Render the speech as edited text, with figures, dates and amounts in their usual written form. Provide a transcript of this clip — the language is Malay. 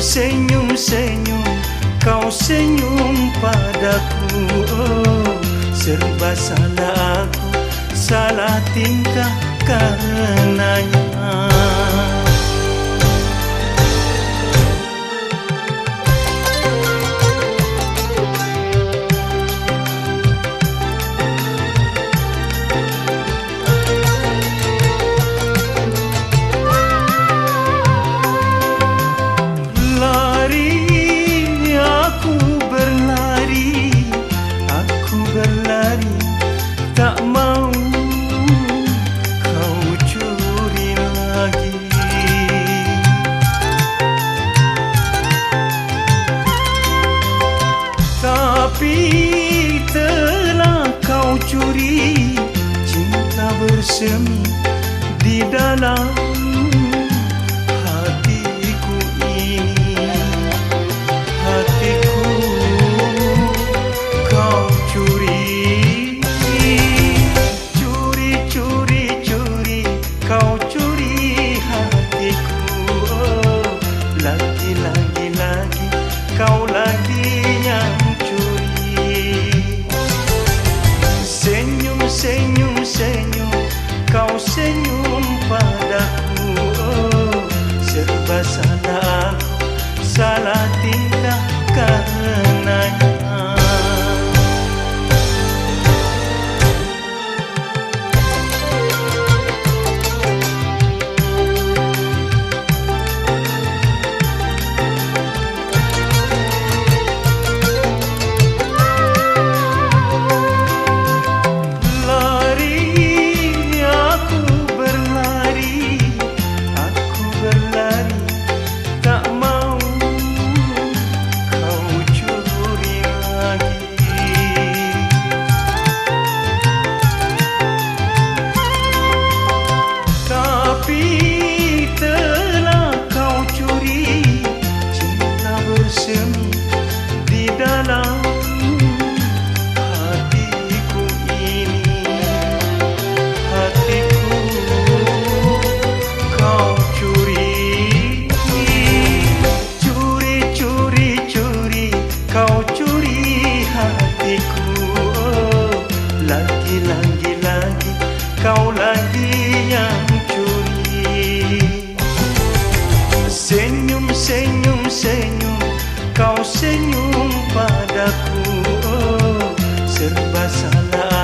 Senyum-senyum, kau senyum padaku. Oh, serba salah aku, salah tingkah karenanya. Tak mau kau curi lagi. Tapi telah kau curi cinta bersemi di dalam hatiku ini. Hatiku kau curi. Kau curi hatiku. Oh, lagi-lagi kau lagi yang curi. Senyum-senyum, kau senyum padaku. Oh, serba salah aku, salah tingkah karenanya. Di dalam hatiku ini, hatiku kau curi. Curi, kau curi hatiku. Oh, lagi-lagi kau lagi yang curi. Senyum-senyum, kau senyum padaku. Oh, serba salah